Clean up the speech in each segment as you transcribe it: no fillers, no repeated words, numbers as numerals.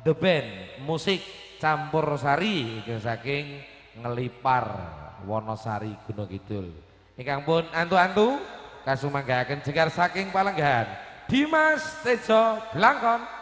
The Band musik campur sari saking Ngelipar Wonosari Gunung Kidul. Ingkang pun antu-antu kasumanggahaken jegar saking Palenggahan Dimas Tejo Blangkon.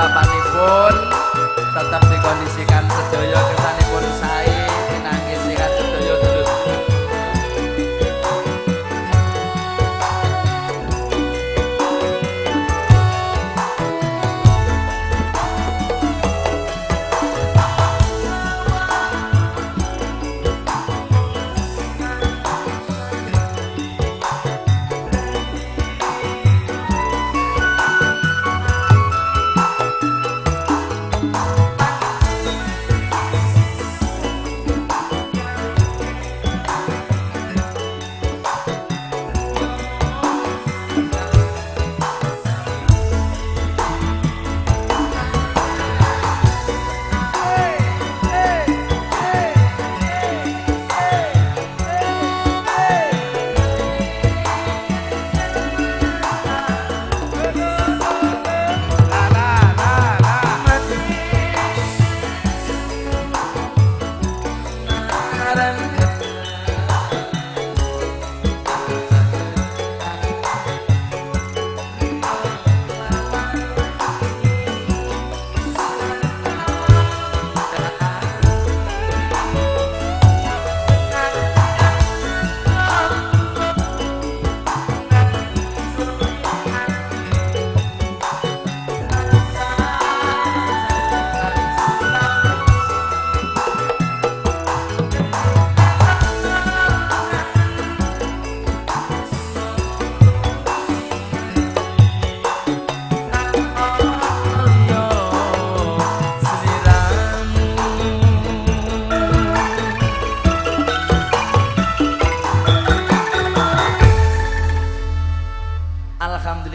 papanipun tetap dikondisikan sedaya kesanipun sae pinanggih sikat sedaya dulur.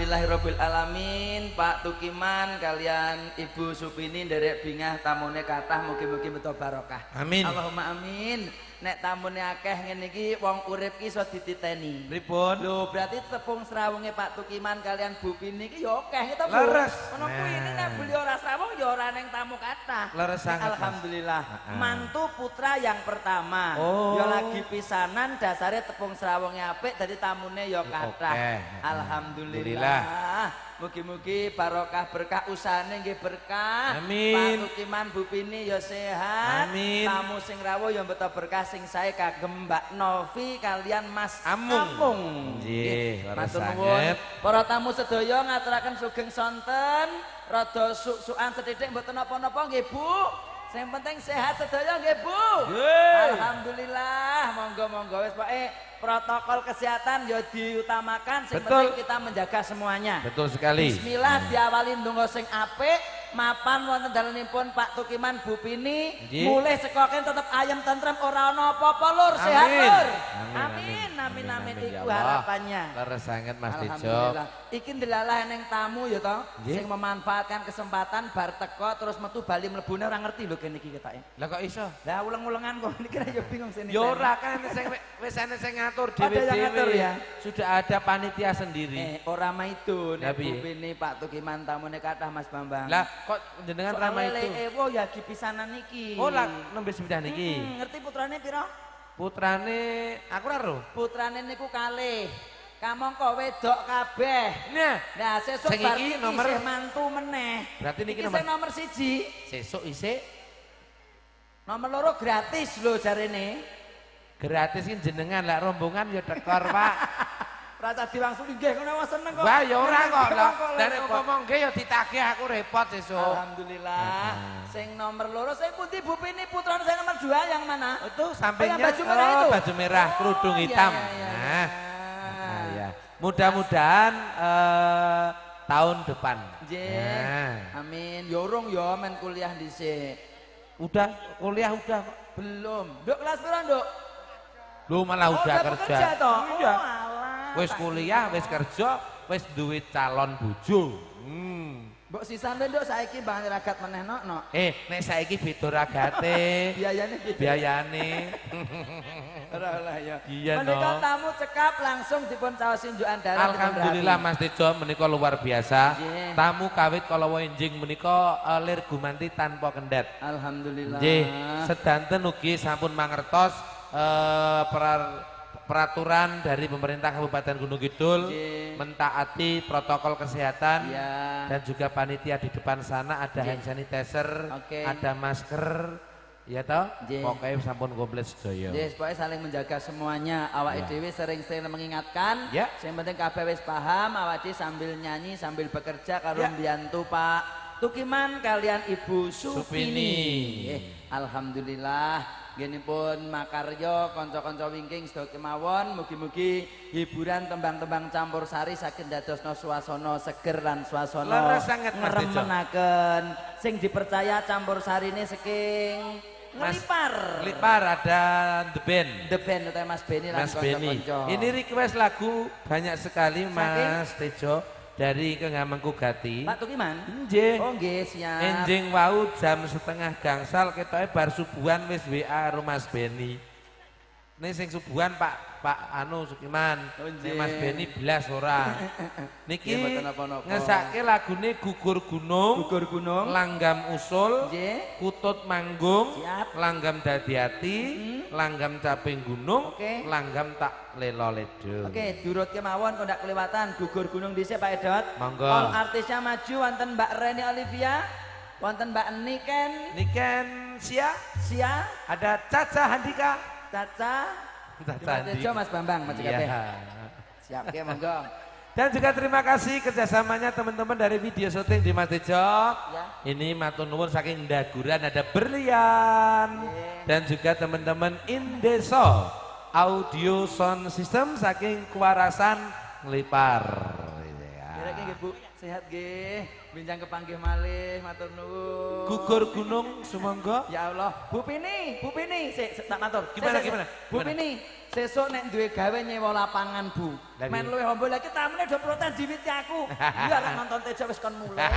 Alhamdulillahirabbil alamin. Pak Tukiman kalian Ibu Supini nderek bingah tamune kathah mugi-mugi beto barokah. Amin. Allahumma amin. Nek tamune akeh ngene iki wong urip ki iso dititeni. Pripun? Lho berarti tepung serawunge Pak Tukiman kalian Bu Pini iki ya akeh to Bu. Leres. Ono kuwi ini nek beli ora srawung ya ora ning tamu kathah. Leres sangat, Mas. Alhamdulillah. Mantu putra yang pertama. Oh. Ya lagi pisanan dasare tepung serawunge apik dadi tamune ya kathah. Oke. Alhamdulillah. Mugi-mugi barokah berkah usahane nggih berkah. Amin. Pak Tukiman Bu Pini ya sehat. Amin. Tamu sing rawuh ya beto berkah sing sae kagem Mbak Novi kalian Mas Amung. Nggih, leres matur sanget. nuwun. Para tamu sedaya ngaturaken sugeng sonten, rada suk-sukan sethithik mboten napa-napa nggih Bu. Sing penting sehat sedaya nggih Bu. Yeay. Alhamdulillah, monggo-monggo wis pokoke protokol kesehatan ya diutamakan, sing Betul. penting kita menjaga semuanya. Betul sekali. Bismillah diawali ndonga sing apik, mapan wonten dalemipun Pak Tukiman Bu Pini, Nggih. mulih sekoken tetep ayem tentrem ora ana apa-apa Lur, sehat Amin. Lur. Amin, Amin amin ya iku Allah. harapannya. Leres sanget Mas Tejo. Alhamdulillah. Iki ndelalah eneng tamu ya toh, Nggih. sing memanfaatkan kesempatan bar teko terus metu bali mlebune ora ngerti lho kene iki ketoke. Lah kok iso? Lah uleng-ulengan kok niki ya bingung sini. Ya ora kan sing wis ana sing ngatur Ada yang dhewe-dhewe. ngatur ya? Sudah ada panitia sendiri. Ora maidun, Lah, Bu piye? Pini Pak Tukiman tamune kathah Mas Bambang. Lah kok jenengan ramai itu? Ewo ya di pisanan iki. Oh lah nembe sembilan iki. Ngerti putrane pira? Putrane aku ora ro. Putrane niku kalih. Kamangka wedok kabeh. Nah, Nah, sesuk Sing bar iki iki nomor- isih mantu meneh. berarti niki Iki nomor sing nomor 1. sesuk isih Nomor 2 gratis lho jarene. gratis iki jenengan lah rombongan ya tekor, Pak. Rasa diwangsuli nggih ngono wae seneng kok. Wah ya ora kok lah. Kok Dan repot. ngomong nggih ya ditagih aku repot sesuk. Alhamdulillah. Sing nomor 2 sing pundi Bu Pini putrane sing nomor 2 yang mana? Itu sampingnya baju merah itu? baju merah, kerudung Oh, hitam. iya, iya, iya. Nah, ya. Mudah-mudahan tahun depan. Nggih. Nah, Amin. Ya urung ya men kuliah dhisik. udah kuliah udah kok. Belum. Nduk kelas pira, Nduk? Lu malah udah udah kerja. bekerja toh? Iya. Oh, alah. Wis kuliah, wis kerja, wis duwe calon bojo. Mbok sisane Nduk saiki Bang ragat meneh nok. Nek saiki beda ragate, Biayane piye? biayane. Ora lah ya. Iya, Menika no. tamu cekap langsung dipun caosi njukan darah. Alhamdulillah Mas Tejo menika luar biasa. Nggih. Tamu kawit kala enjing menika lir gumanti tanpa kendhat. Alhamdulillah. Nggih, sedanten ugi sampun mangertos peraturan dari pemerintah Kabupaten Gunung Kidul Nggih. mentaati protokol kesehatan Iya. dan juga panitia di depan sana ada Nggih. hand sanitizer, Oke. ada masker, ya toh? Nggih. Pokoknya sampun komplit sedaya. Yes, pokoknya saling menjaga semuanya. Awak Ya. dhewe sering-sering mengingatkan. Ya. Yang penting kabeh wis paham. Awak dhewe sambil nyanyi, sambil bekerja karo Ya. mbiyantu Pak Tukiman kalian Ibu Supini. Supini. Alhamdulillah. Gini pun makaryo, konco-konco wingking sedaya kemawon. Mugi-mugi hiburan tembang-tembang campur sari saking dadosno suasana seger lan suasana Leres sanget, Mas Tejo. ngremenaken. Sing dipercaya campur sarine saking ngelipar. Lipar ada The Band. The Band utawa Mas Beni lan Mas Beni. konco-konco. Ini request lagu banyak sekali Mas Tejo dari Kengamengku Gati. Pak Tukiman? Nggih. Oh nggih, siap. Enjing wau jam setengah gangsal ketoke bar subuhan wis WA karo Mas Beni. Nih sing subuhan Pak anu Sukiman. Oh, Nek nggih. Mas Beni belas ora. Niki Nggih, mboten napa-napa. ngesake lagune Gugur Gunung, Gugur Gunung. Langgam Usul, Nggih. Kutut Manggung, Siap. Langgam Dadi Ati, Langgam Caping Gunung, Oke. Langgam Tak Lelo Ledo. Oke, durut kemawon kok ndak kelewatan gugur gunung dhisik Pak Edot. Monggo. All artisnya maju wonten Mbak Reni Olivia, wonten Mbak Niken, Niken Sia, Sia, ada Caca Handika. Caca, Caca Mas Tejo, Mas Bambang, Mas kabeh. Iya. Siap ke monggo. Dan juga terima kasih kerjasamanya teman-teman dari video syuting di Mas Tejo. Ya. Ini matur nuwun saking Daguran ada Berlian. Iya. Dan juga teman-teman Indeso Audio Sound System saking Kuarasan Ngelipar. Gitu ya. Kira-kira Bu, sehat nggih. Bincang kepanggih malih, matur nuwun. Gugur gunung sumangga. Ya Allah, Bu Pini, sik tak matur. Gimana, Sik, gimana? Bu Pini, sesuk nek duwe gawe nyewa lapangan, Bu. Lah, Men piye? luwih hombo lagi tamune do protes diwiti aku. Iya arek nonton Tejo wis kon mulai.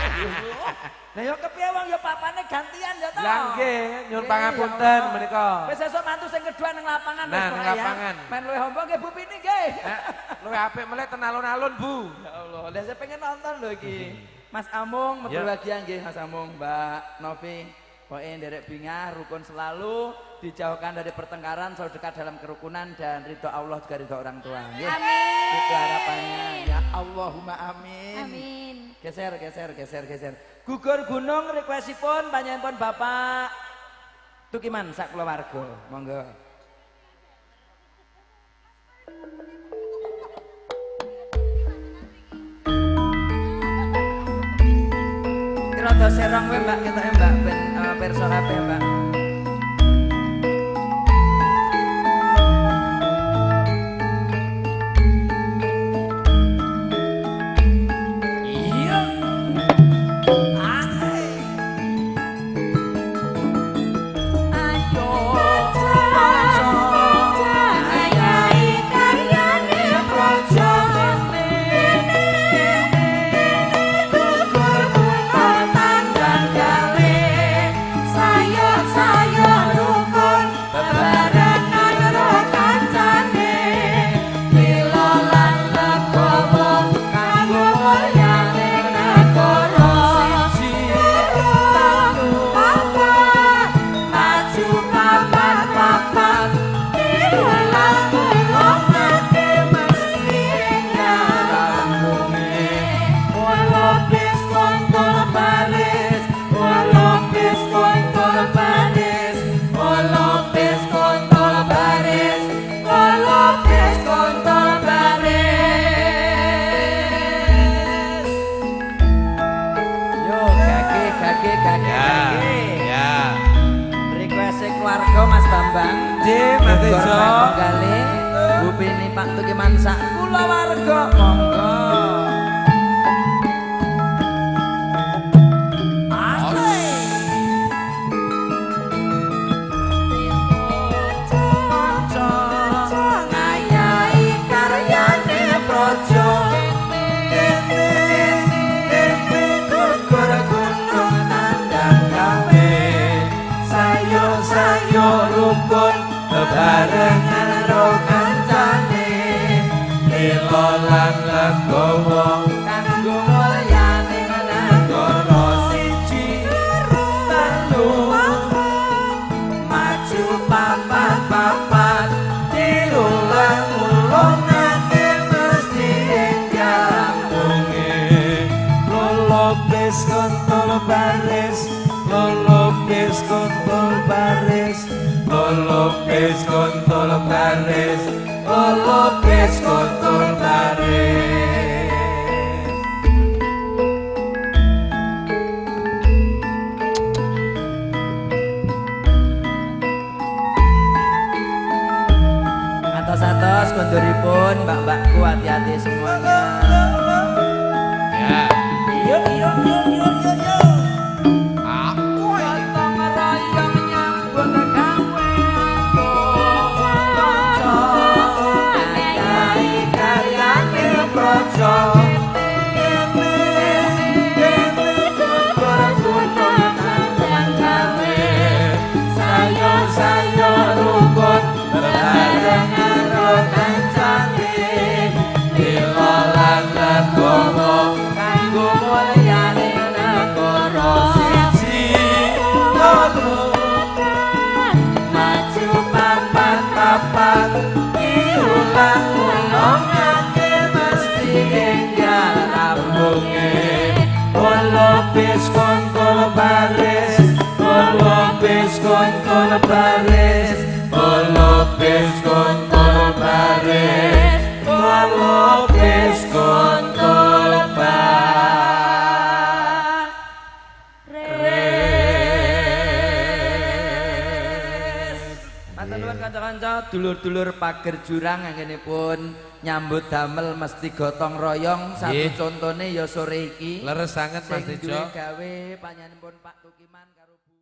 Lah yo kepiye wong yo papane gantian ya to. Lah nggih, nyuwun Nggih, pangapunten ya Allah. menika. Wis sesuk mantu sing kedua ning lapangan Nah, wis ning pokoke ya. lapangan. Men luwih hombo nggih Bu Pini nggih. Luwih apik meleh ten alun-alun, Bu. Ya Allah, lah saya pengen nonton lho iki. Mas Amung, berbahagia nggih Mas Amung, Mbak Novi. Pokoknya nderek bingah, rukun selalu, dijauhkan dari pertengkaran, selalu dekat dalam kerukunan dan ridho Allah juga ridho orang tua. Nggih. Amin. Itu harapannya. Ya Allahumma amin. Amin. Geser. Gugur gunung requestipun panjenengan Bapak Tukiman sak keluarga. Monggo. Rada serong wae Mbak ketoke Mbak ben perso HP Mbak. Iya. Ayo Ayai karyane projo tandan gawe sayo rukun bebarengan karo kancane lilo lan legowo kanggo mulyane negara papat maju papat diulang ulang mati mesti nyambunge walau bis kontol baris walau bis kontol baris walau bis kontol baris walau bis kontol baris. Yo gage. Ya. Request keluarga Mas Bambang. Nggih, Mas Tejo. Kali Bu Pini Pak Tukiman sak kulawarga monggo. Ayai karyane projo Gugur gunung nandang gawe sayo rukun bebarengan ro kancane lilo lan legowo kanggo mulyane negara siji telu maju papat diulang nate mesti nyambunge lolopes kontol baris lolopes kontol baris lolopes kontol baris lolopes kontol baris. Atas kondoripun mbak-mbakku hati-hati semuanya. Ya. Yuk. Aku Gotong royong nyambut gawe kanca. Ayai karyane projo. Gugur gunung nandang gawe. Sayo rukun bebarengan ro kancane. Lilo lan legowo kanggo mulyane negara siji telu maju papat diulang nganti mesti enggal rambunge lolopes kontol baris lolopes kontol baris lolopes kontol baris lolopes kontol baris. Matur nuwun kanca-kanca dulur-dulur pager jurang anggenipun nyambut damel mesti gotong royong. Satu Nggih. contone ya sore iki Leres sanget Mas sing Tejo. duwe gawe panjenenganipun Pak Tukiman karo Bu